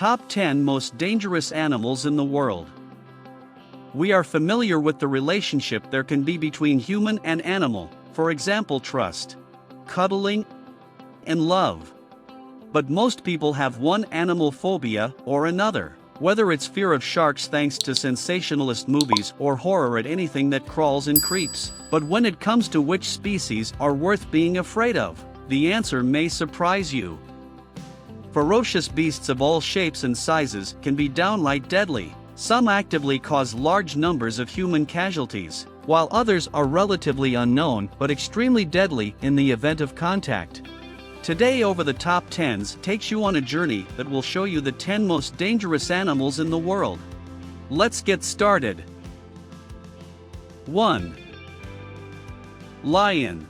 Top 10 Most Dangerous Animals in the World. We are familiar with the relationship there can be between human and animal, for example trust, cuddling, and love. But most people have one animal phobia or another, whether it's fear of sharks thanks to sensationalist movies or horror at anything that crawls and creeps. But when it comes to which species are worth being afraid of, the answer may surprise you. Ferocious beasts of all shapes and sizes can be downright deadly. Some actively cause large numbers of human casualties, while others are relatively unknown but extremely deadly in the event of contact. Today Over the Top 10s takes you on a journey that will show you the 10 most dangerous animals in the world. Let's get started. 1. Lion.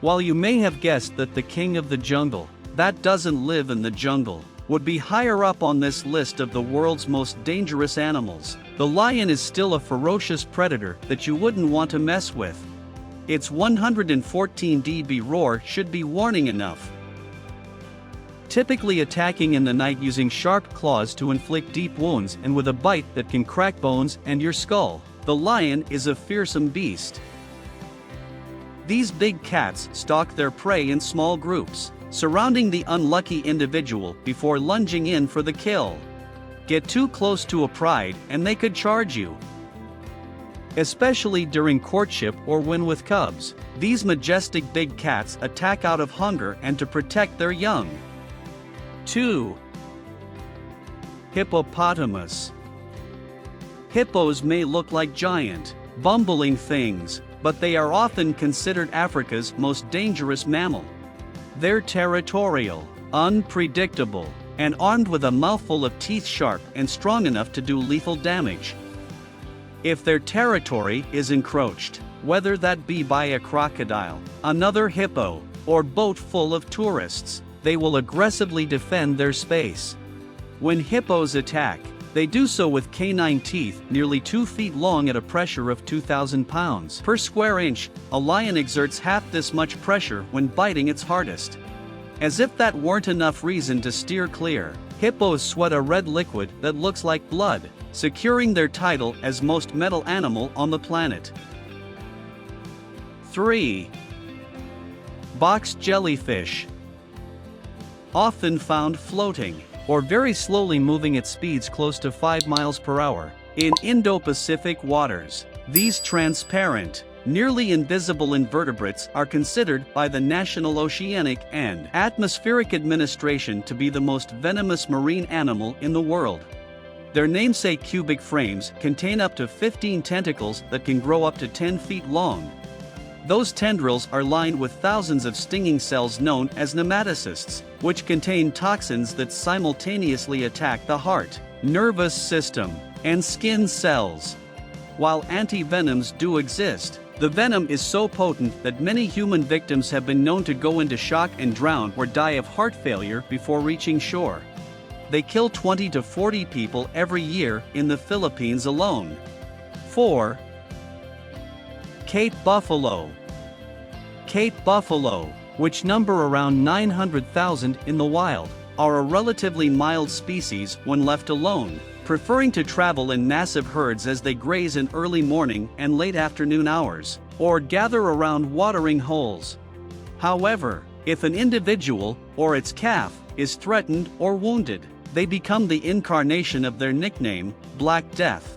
While you may have guessed that the king of the jungle, that doesn't live in the jungle, would be higher up on this list of the world's most dangerous animals, the lion is still a ferocious predator that you wouldn't want to mess with. Its 114 dB roar should be warning enough. Typically attacking in the night using sharp claws to inflict deep wounds and with a bite that can crack bones and your skull, the lion is a fearsome beast. These big cats stalk their prey in small groups, surrounding the unlucky individual before lunging in for the kill. Get too close to a pride and they could charge you. Especially during courtship or when with cubs, these majestic big cats attack out of hunger and to protect their young. 2. Hippopotamus. Hippos may look like giant, bumbling things, but they are often considered Africa's most dangerous mammal. They're territorial, unpredictable, and armed with a mouthful of teeth sharp and strong enough to do lethal damage. If their territory is encroached, whether that be by a crocodile, another hippo, or boat full of tourists, they will aggressively defend their space. When hippos attack, they do so with canine teeth nearly 2 feet long at a pressure of 2,000 pounds per square inch. A lion exerts half this much pressure when biting its hardest. As if that weren't enough reason to steer clear, hippos sweat a red liquid that looks like blood, securing their title as most metal animal on the planet. 3. Box jellyfish. Often found floating, or very slowly moving at speeds close to 5 miles per hour, in Indo-Pacific waters. These transparent, nearly invisible invertebrates are considered by the National Oceanic and Atmospheric Administration to be the most venomous marine animal in the world. Their namesake cubic frames contain up to 15 tentacles that can grow up to 10 feet long. Those tendrils are lined with thousands of stinging cells known as nematocysts, which contain toxins that simultaneously attack the heart, nervous system, and skin cells. While anti-venoms do exist, the venom is so potent that many human victims have been known to go into shock and drown or die of heart failure before reaching shore. They kill 20 to 40 people every year in the Philippines alone. 4. Cape buffalo. Cape buffalo, which number around 900,000 in the wild, are a relatively mild species when left alone, preferring to travel in massive herds as they graze in early morning and late afternoon hours, or gather around watering holes. However, if an individual, or its calf, is threatened or wounded, they become the incarnation of their nickname, Black Death.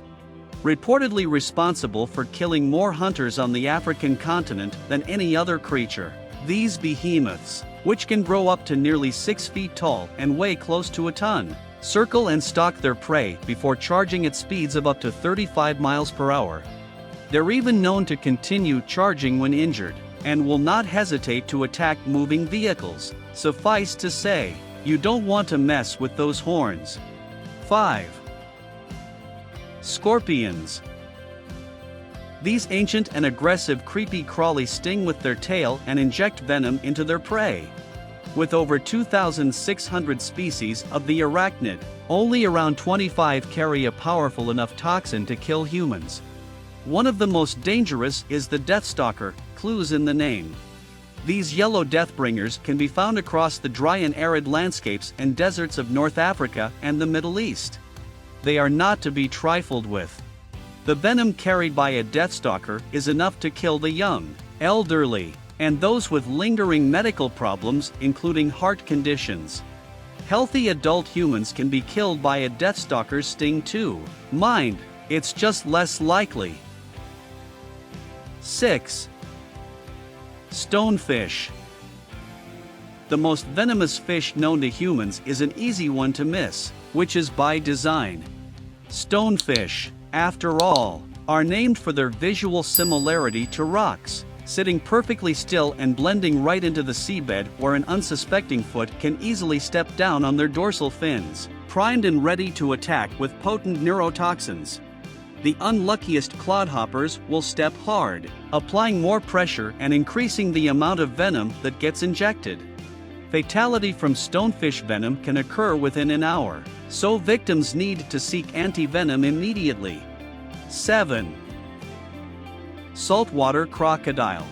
Reportedly responsible for killing more hunters on the African continent than any other creature. These behemoths, which can grow up to nearly 6 feet tall and weigh close to a ton, circle and stalk their prey before charging at speeds of up to 35 miles per hour. They're even known to continue charging when injured, and will not hesitate to attack moving vehicles. Suffice to say, you don't want to mess with those horns. 5. Scorpions. These ancient and aggressive creepy crawly sting with their tail and inject venom into their prey. With over 2,600 species of the arachnid, only around 25 carry a powerful enough toxin to kill humans. One of the most dangerous is the deathstalker, clues in the name. These yellow deathbringers can be found across the dry and arid landscapes and deserts of North Africa and the Middle East. They are not to be trifled with. The venom carried by a deathstalker is enough to kill the young, elderly, and those with lingering medical problems, including heart conditions. Healthy adult humans can be killed by a deathstalker's sting too. Mind, it's just less likely. 6. Stonefish. The most venomous fish known to humans is an easy one to miss, which is by design. Stonefish, after all, are named for their visual similarity to rocks, sitting perfectly still and blending right into the seabed where an unsuspecting foot can easily step down on their dorsal fins, primed and ready to attack with potent neurotoxins. The unluckiest clodhoppers will step hard, applying more pressure and increasing the amount of venom that gets injected. Fatality from stonefish venom can occur within an hour, so victims need to seek anti-venom immediately. 7. Saltwater crocodile.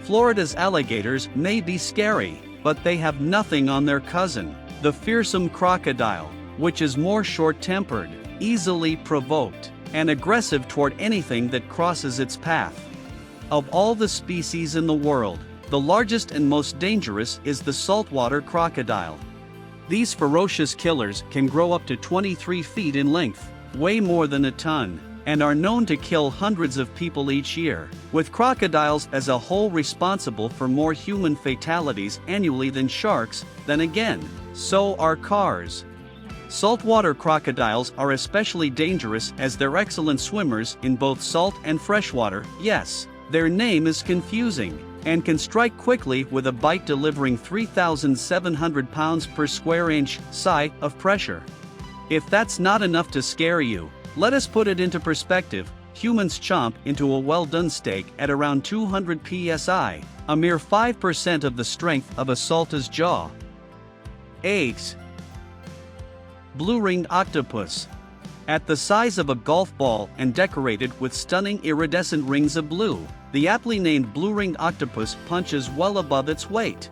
Florida's alligators may be scary, but they have nothing on their cousin, the fearsome crocodile, which is more short-tempered, easily provoked, and aggressive toward anything that crosses its path. Of all the species in the world, the largest and most dangerous is the saltwater crocodile. These ferocious killers can grow up to 23 feet in length, weigh more than a ton, and are known to kill hundreds of people each year, with crocodiles as a whole responsible for more human fatalities annually than sharks. Then again, so are cars. Saltwater crocodiles are especially dangerous as they're excellent swimmers in both salt and freshwater. Yes, their name is confusing, and can strike quickly with a bite delivering 3,700 pounds per square inch (psi) of pressure. If that's not enough to scare you, let us put it into perspective. Humans chomp into a well-done steak at around 200 psi, a mere 5% of the strength of a salta's jaw. 8. Blue-ringed octopus. At the size of a golf ball and decorated with stunning iridescent rings of blue, the aptly named blue-ringed octopus punches well above its weight.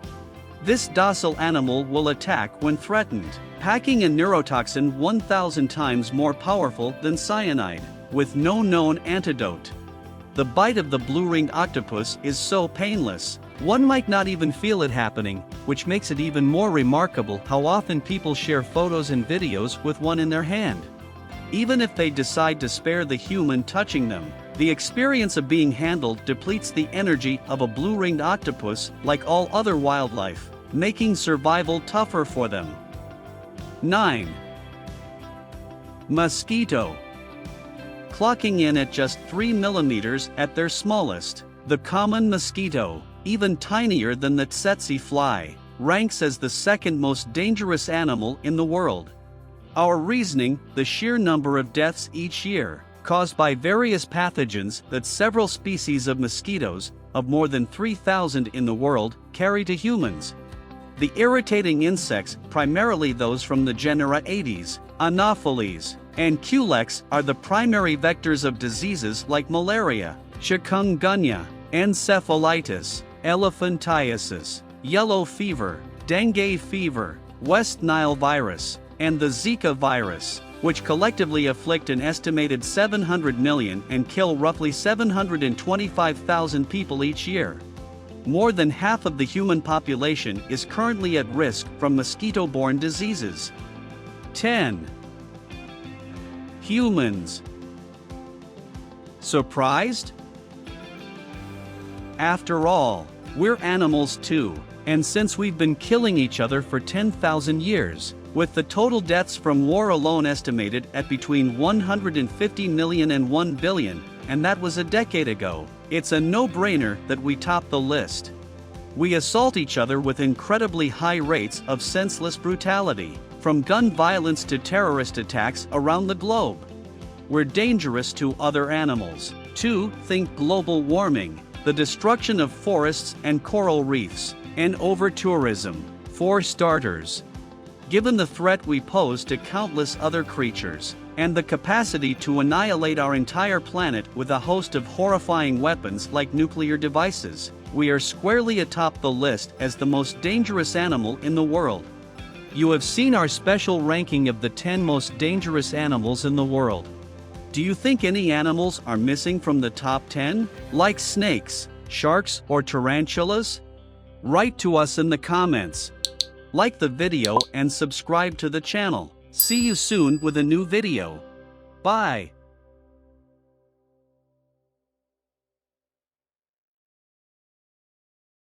This docile animal will attack when threatened, packing a neurotoxin 1,000 times more powerful than cyanide, with no known antidote. The bite of the blue-ringed octopus is so painless, one might not even feel it happening, which makes it even more remarkable how often people share photos and videos with one in their hand. Even if they decide to spare the human touching them, the experience of being handled depletes the energy of a blue-ringed octopus like all other wildlife, making survival tougher for them. 9. Mosquito. Clocking in at just 3 millimeters at their smallest, the common mosquito, even tinier than the tsetse fly, ranks as the second most dangerous animal in the world. Our reasoning: the sheer number of deaths each year, caused by various pathogens that several species of mosquitoes, of more than 3,000 in the world, carry to humans. The irritating insects, primarily those from the genera Aedes, Anopheles, and Culex, are the primary vectors of diseases like malaria, chikungunya, encephalitis, elephantiasis, yellow fever, dengue fever, West Nile virus, and the Zika virus, which collectively afflict an estimated 700 million and kill roughly 725,000 people each year. More than half of the human population is currently at risk from mosquito-borne diseases. 10. Humans. Surprised? After all, we're animals too, and since we've been killing each other for 10,000 years, with the total deaths from war alone estimated at between 150 million and 1 billion, and that was a decade ago, it's a no-brainer that we top the list. We assault each other with incredibly high rates of senseless brutality, from gun violence to terrorist attacks around the globe. We're dangerous to other animals. 2. Think global warming, the destruction of forests and coral reefs, and over-tourism, for starters. Given the threat we pose to countless other creatures, and the capacity to annihilate our entire planet with a host of horrifying weapons like nuclear devices, we are squarely atop the list as the most dangerous animal in the world. You have seen our special ranking of the 10 most dangerous animals in the world. Do you think any animals are missing from the top 10, like snakes, sharks, or tarantulas? Write to us in the comments. Like the video and subscribe to the channel. See you soon with a new video. Bye.